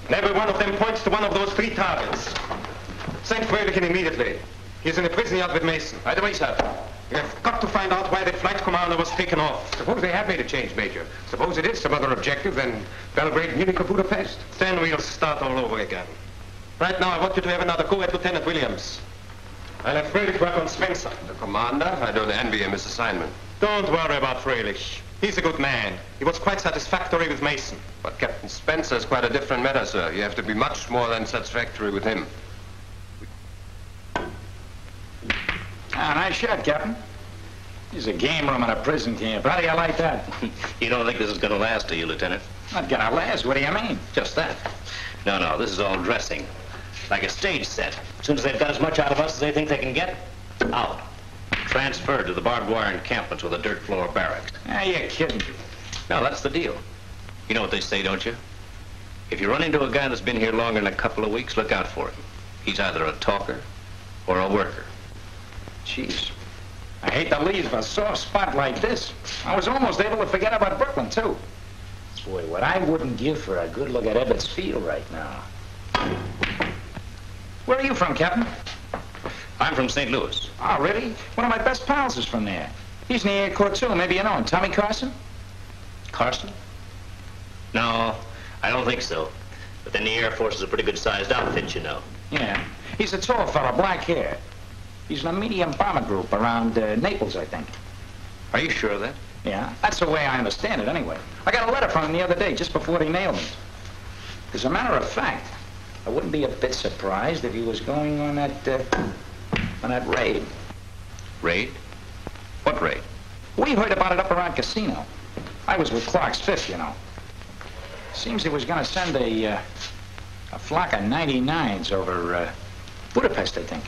And every one of them points to one of those 3 targets. Send Fröhlichen immediately. He's in a prison yard with Mason. Right away, sir. We have got to find out why the flight commander was taken off. Suppose they have made a change, Major. Suppose it is some other objective than Belgrade, Munich, or Budapest. Then we'll start all over again. Right now, I want you to have another go at Lieutenant Williams. I'll have Fröhlich work on Spencer. The commander? I don't envy him his assignment. Don't worry about Fröhlich. He's a good man. He was quite satisfactory with Mason. But Captain Spencer's quite a different matter, sir. You have to be much more than satisfactory with him. Ah, nice shot, Captain. He's a game room in a prison camp. How do you like that? You don't think this is going to last, do you, Lieutenant? Not gonna last. What do you mean? Just that. No, this is all dressing. Like a stage set. As soon as they've got as much out of us as they think they can get, out. Transferred to the barbed wire encampments with a dirt floor barracks. Ah, you're kidding. No, that's the deal. You know what they say, don't you? If you run into a guy that's been here longer than a couple of weeks, look out for him. He's either a talker or a worker. Jeez. I hate to leave a soft spot like this. I was almost able to forget about Brooklyn, too. Boy, what I wouldn't give for a good look at Ebbets Field right now. Where are you from, Captain? I'm from St. Louis. Oh, really? One of my best pals is from there. He's in the Air Corps, too. Maybe you know him. Tommy Carson? Carson? No, I don't think so. But then the Air Force is a pretty good-sized outfit, you know. Yeah. He's a tall fella, black hair. He's in a medium bomber group around Naples, I think. Are you sure of that? Yeah, that's the way I understand it, anyway. I got a letter from him the other day, just before they nailed me. As a matter of fact, I wouldn't be a bit surprised if he was going on that raid. Raid? What raid? We heard about it up around Casino. I was with Clark's Fifth, you know. Seems he was going to send a flock of 99s over Budapest, I think.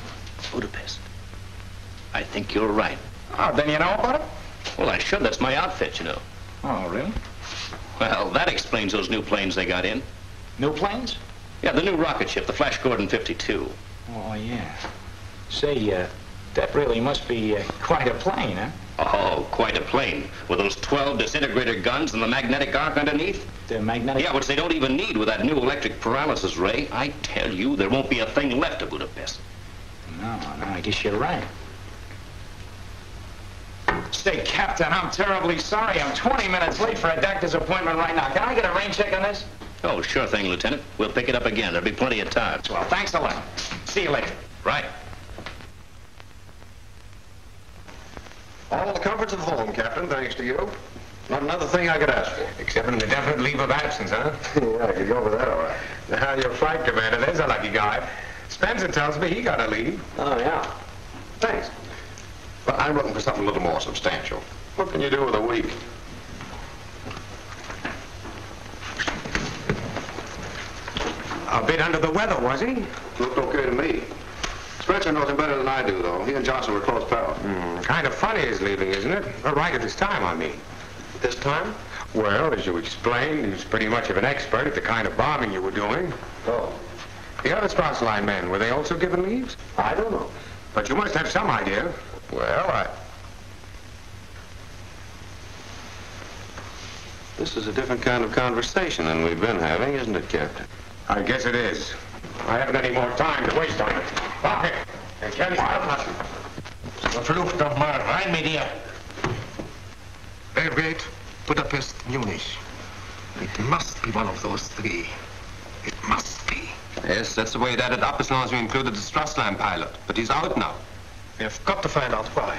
Budapest? I think you're right. Oh, then you know about it? Well, I should. That's my outfit, you know. Oh, really? Well, that explains those new planes they got in. New planes? Yeah, the new rocket ship, the Flash Gordon 52. Oh, yeah. Say, that really must be quite a plane, huh? Oh, quite a plane. With those 12 disintegrator guns and the magnetic arc underneath. The magnetic... Yeah, which they don't even need with that new electric paralysis ray. I tell you, there won't be a thing left of Budapest. No, I guess you're right. Say, Captain, I'm terribly sorry. I'm 20 minutes late for a doctor's appointment right now. Can I get a rain check on this? Oh, sure thing, Lieutenant. We'll pick it up again. There'll be plenty of time. Well, thanks a lot. See you later. Right. All the comforts of home, Captain, thanks to you. Not another thing I could ask for. Except an indefinite leave of absence, huh? Yeah, I could go over that all right. Now, your flight commander, there's a lucky guy. Spencer tells me he got to leave. Oh, yeah. Thanks. But I'm looking for something a little more substantial. What can you do with a week? A bit under the weather, was he? Looked okay to me. Spencer knows him better than I do, though. He and Johnson were close pals. Kind of funny his leaving, isn't it? Well, right at this time, I mean. This time? Well, as you explained, he was pretty much of an expert at the kind of bombing you were doing. Oh. The other Strauss Line men, were they also given leaves? I don't know. But you must have some idea. Well, This is a different kind of conversation than we've been having, isn't it, Captain? I guess it is. I haven't any more time to waste on it. Rocket! Verflucht nochmal, rein mit dir. Belgrade, Budapest, Munich. It must be one of those three. It must be. Yes, that's the way it added up as long as we included the Strassline pilot. But he's out now. We have got to find out why.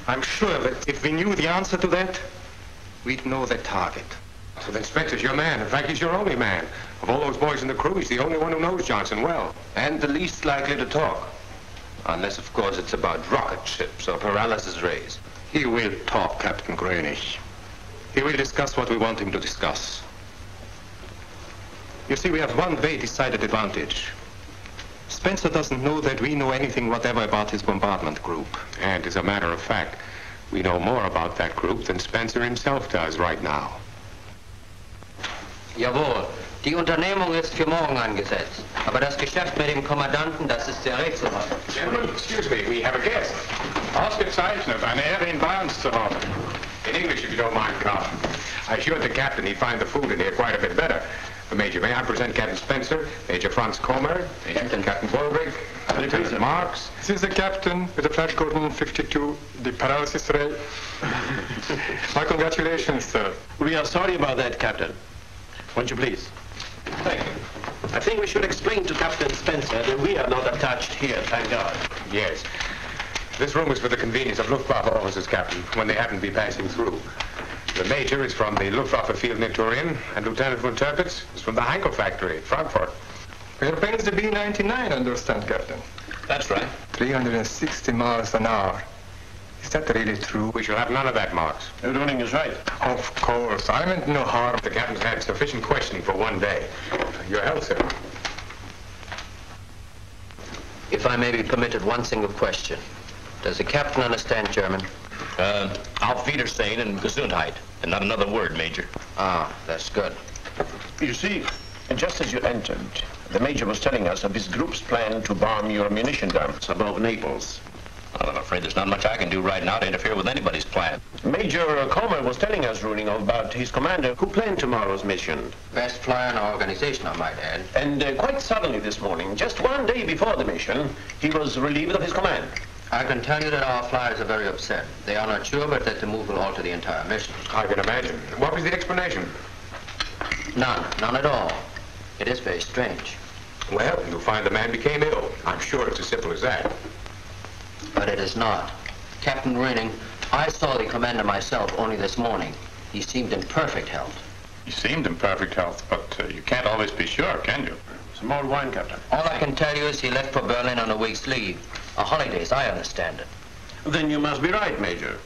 I'm sure that if we knew the answer to that, we'd know the target. So then Spencer's your man. In fact, he's your only man. Of all those boys in the crew, he's the only one who knows Johnson well. And the least likely to talk. Unless, of course, it's about rocket ships or paralysis rays. He will talk, Captain Grönig. He will discuss what we want him to discuss. You see, we have one very decided advantage. Spencer doesn't know that we know anything whatever about his bombardment group. And as a matter of fact, we know more about that group than Spencer himself does right now. Jawohl. Die Unternehmung ist für morgen angesetzt. Aber das Geschäft mit dem Kommandanten, das ist sehr rätselhaft. Gentlemen, excuse me, we have a guest. Ausgezeichnet, eine Ehre, ihn bei uns zu haben. In English, if you don't mind, Carl. I assured the captain he'd find the food in here quite a bit better. Major, may I present Captain Spencer, Major Franz Kommer, Captain Bolvig, Lieutenant Marks. This is the captain with the Flash Gordon 52, the paralysis ray. My congratulations, sir. We are sorry about that, Captain. Won't you please? Thank you. I think we should explain to Captain Spencer that we are not attached here, thank God. Yes. This room is for the convenience of Luftwaffe officers, Captain, when they happen to be passing through. The Major is from the Luftwaffe Field Nichturian, and Lieutenant von Tirpitz is from the Heinkel factory at Frankfurt. Your plane's the B-99, understand, Captain? That's right. 360 miles an hour. Is that really true? We shall have none of that, Marks. Your running is right. Of course. I meant no harm. The captain's had sufficient questioning for one day. Your health, sir. If I may be permitted one single question. Does the captain understand German? Auf Wiedersehen and Gesundheit. And not another word, Major. Ah, that's good. You see, just as you entered, the Major was telling us of his group's plan to bomb your munition dumps above Naples. Well, I'm afraid there's not much I can do right now to interfere with anybody's plan. Major Kommer was telling us, Runing, about his commander who planned tomorrow's mission. Best flyer in our organization, I might add. And quite suddenly this morning, just one day before the mission, he was relieved of his command. I can tell you that our flyers are very upset. They are not sure, but that the move will alter the entire mission. I can imagine. What was the explanation? None at all. It is very strange. Well, you'll find the man became ill. I'm sure it's as simple as that. But it is not. Captain Raining, I saw the commander myself only this morning. He seemed in perfect health. He seemed in perfect health, but you can't always be sure, can you? Some more wine, Captain. All I can tell you is he left for Berlin on a week's leave. A holiday, as I understand it. Then you must be right, Major.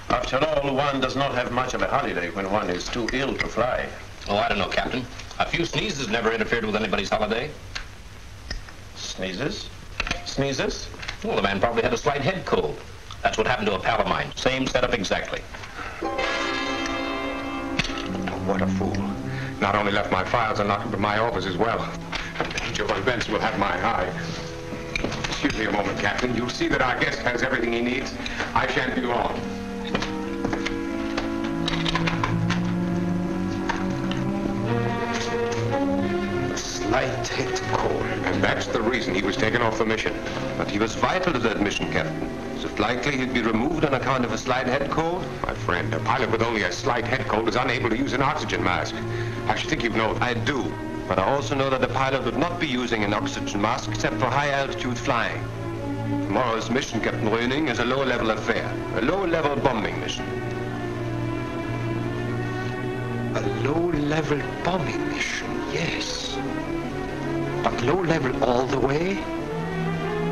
After all, one does not have much of a holiday when one is too ill to fly. Oh, I don't know, Captain. A few sneezes never interfered with anybody's holiday. Sneezes? Sneezes? Well, the man probably had a slight head cold. That's what happened to a pal of mine. Same setup exactly. What a fool. Not only left my files unlocked, but my office as well. Major von Benson will have my eye. Excuse me a moment, Captain. You'll see that our guest has everything he needs. I shan't be long. A slight head cold. And that's the reason he was taken off the mission. But he was vital to that mission, Captain. Is it likely he'd be removed on account of a slight head cold? My friend, a pilot with only a slight head cold is unable to use an oxygen mask. I should think you know that. I do, but I also know that the pilot would not be using an oxygen mask except for high-altitude flying. Tomorrow's mission, Captain Röning, is a low-level affair, a low-level bombing mission. A low-level bombing mission, yes. But low-level all the way?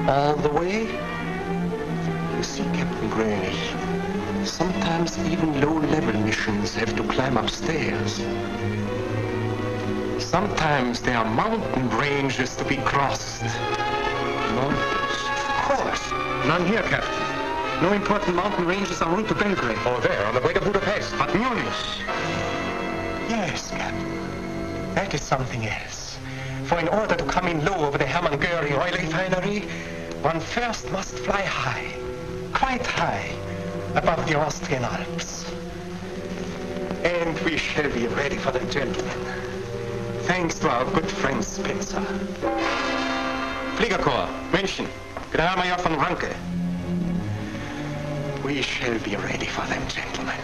All the way? You see, Captain Röning, sometimes even low-level missions have to climb upstairs. Sometimes there are mountain ranges to be crossed. Mountains? Of course. None here, Captain. No important mountain ranges en route to Belgrade. Oh, there, on the way to Budapest. But Munich. Yes, Captain. That is something else. For in order to come in low over the Hermann Göring oil refinery, one first must fly high, quite high, above the Austrian Alps. And we shall be ready for them, gentlemen. Thanks to our good friend Spencer. Fliegerkorps, München, Generalmajor von Ranke. We shall be ready for them, gentlemen.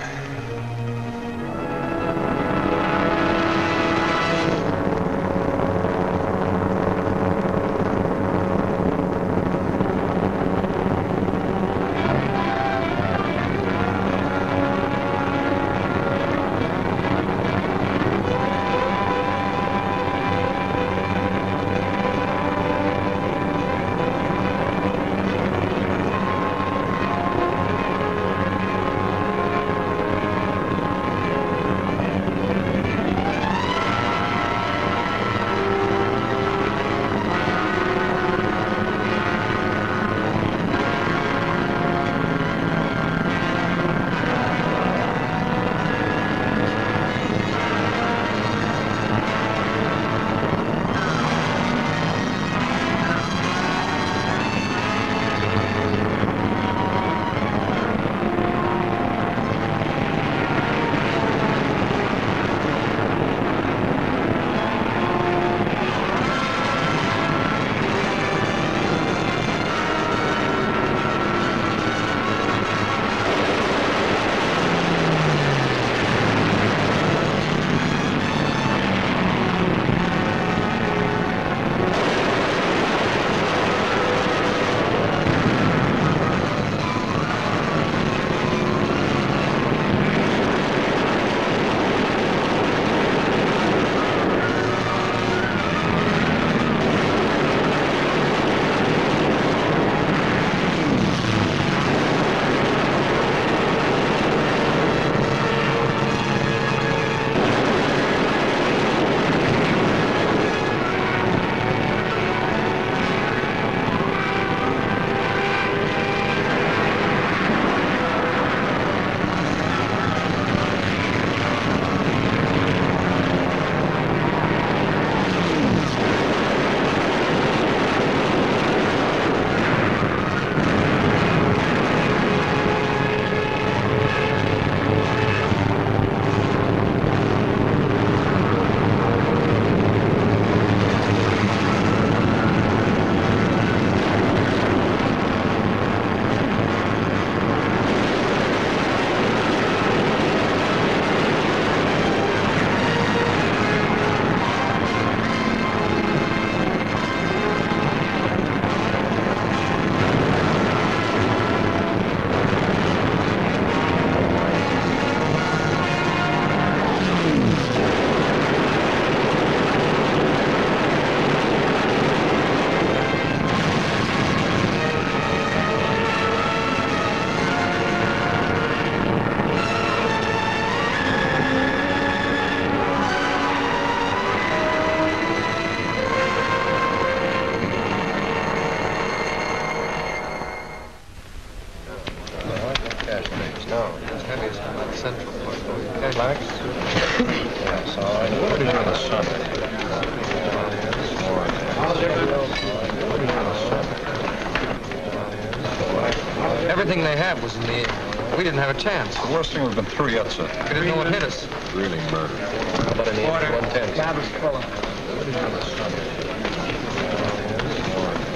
Everything they had was in the air. We didn't have a chance. The worst thing would have been 3 yet, sir. We didn't know what hit us. Really murder. How about in the 110? Garbage full.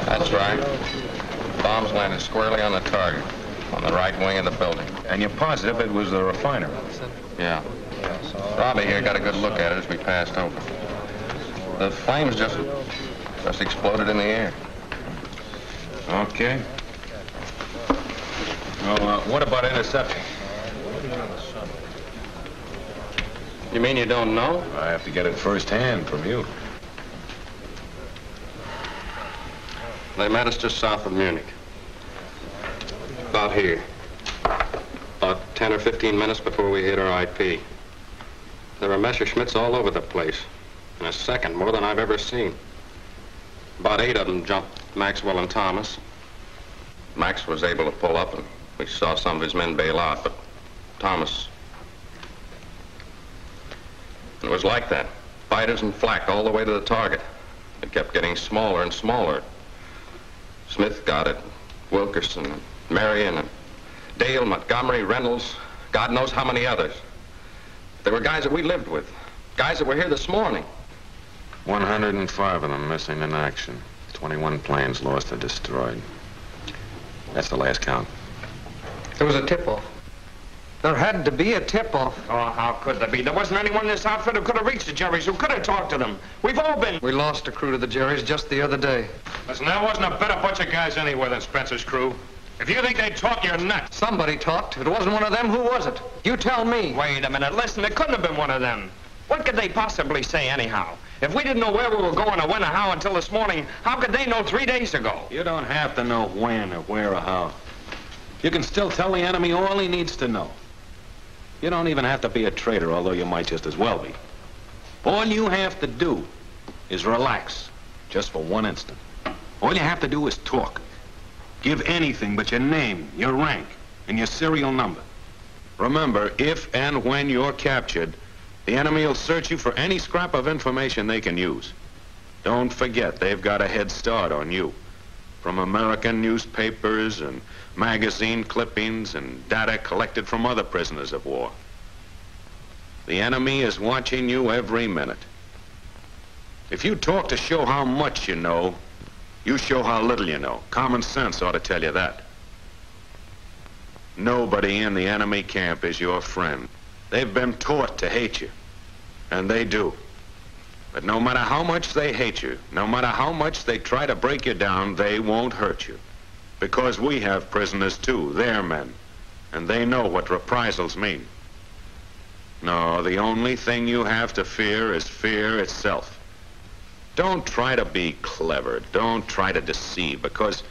That's right. Bomb bombs landed squarely on the target, on the right wing of the building. And you're positive it was the refinery? Yeah. Robbie here got a good look at it as we passed over. The flames just exploded in the air. Okay. Well, what about intercepting? You mean you don't know? I have to get it firsthand from you. They met us just south of Munich. About here. About 10 or 15 minutes before we hit our IP. There were Messerschmitts all over the place. In a second, more than I've ever seen. About 8 of them jumped Maxwell and Thomas. Max was able to pull up, and we saw some of his men bail out, but Thomas... It was like that. Fighters and flak all the way to the target. It kept getting smaller and smaller. Smith got it. Wilkerson, and Marion, and Dale, Montgomery, Reynolds, God knows how many others. They were guys that we lived with. Guys that were here this morning. 105 of them missing in action. 21 planes lost or destroyed. That's the last count. There was a tip-off. There had to be a tip-off. Oh, how could there be? There wasn't anyone in this outfit who could have reached the Jerrys, who could have talked to them. We've all been... We lost a crew to the Jerrys just the other day. Listen, there wasn't a better bunch of guys anywhere than Spencer's crew. If you think they'd talk, you're nuts. Somebody talked. If it wasn't one of them, who was it? You tell me. Wait a minute. Listen, it couldn't have been one of them. What could they possibly say anyhow? If we didn't know where we were going or when or how until this morning, how could they know 3 days ago? You don't have to know when or where or how. You can still tell the enemy all he needs to know. You don't even have to be a traitor, although you might just as well be. All you have to do is relax, just for one instant. All you have to do is talk. Give anything but your name, your rank, and your serial number. Remember, if and when you're captured, the enemy will search you for any scrap of information they can use. Don't forget, they've got a head start on you. From American newspapers and magazine clippings and data collected from other prisoners of war. The enemy is watching you every minute. If you talk to show how much you know, you show how little you know. Common sense ought to tell you that. Nobody in the enemy camp is your friend. They've been taught to hate you, and they do. But no matter how much they hate you, no matter how much they try to break you down, they won't hurt you. Because we have prisoners too, they're men, and they know what reprisals mean. No, the only thing you have to fear is fear itself. Don't try to be clever, don't try to deceive, because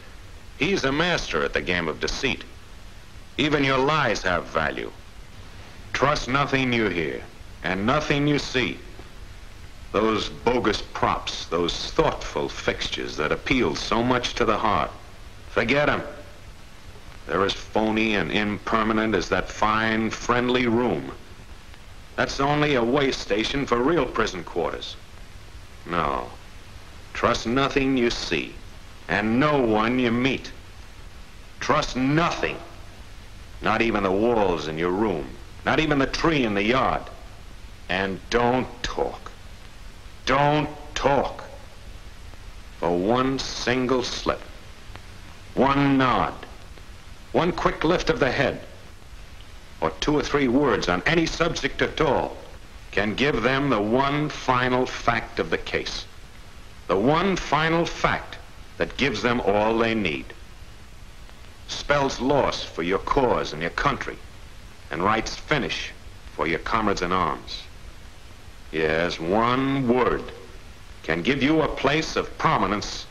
he's a master at the game of deceit. Even your lies have value. Trust nothing you hear, and nothing you see. Those bogus props, those thoughtful fixtures that appeal so much to the heart. Forget them. They're as phony and impermanent as that fine, friendly room. That's only a way station for real prison quarters. No. Trust nothing you see, and no one you meet. Trust nothing. Not even the walls in your room. Not even the tree in the yard. And don't talk. Don't talk. For one single slip. One nod. One quick lift of the head. Or 2 or 3 words on any subject at all can give them the one final fact of the case. The one final fact that gives them all they need. Spells loss for your cause and your country, and writes finish for your comrades in arms. Yes, one word can give you a place of prominence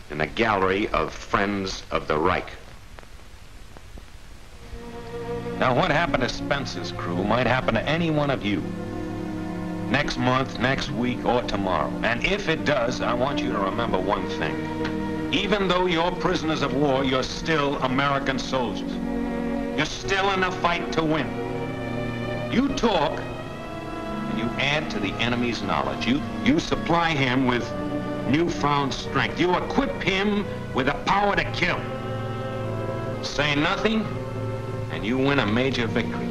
in the gallery of friends of the Reich. Now, what happened to Spencer's crew might happen to any one of you. Next month, next week, or tomorrow. And if it does, I want you to remember one thing. Even though you're prisoners of war, you're still American soldiers. You're still in the fight to win. You talk, and you add to the enemy's knowledge. You supply him with newfound strength. You equip him with the power to kill. Say nothing, and you win a major victory.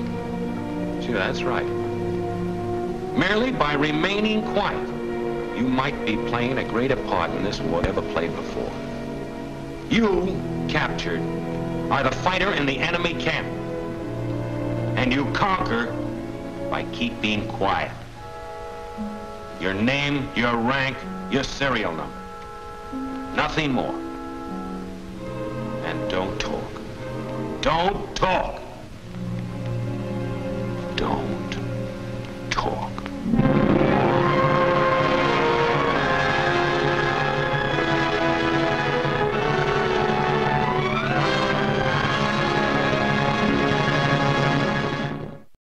Sure, that's right. Merely by remaining quiet, you might be playing a greater part in this war than ever played before. You captured are the fighter in the enemy camp. And you conquer by keeping quiet. Your name, your rank, your serial number. Nothing more. And don't talk. Don't talk. Don't talk.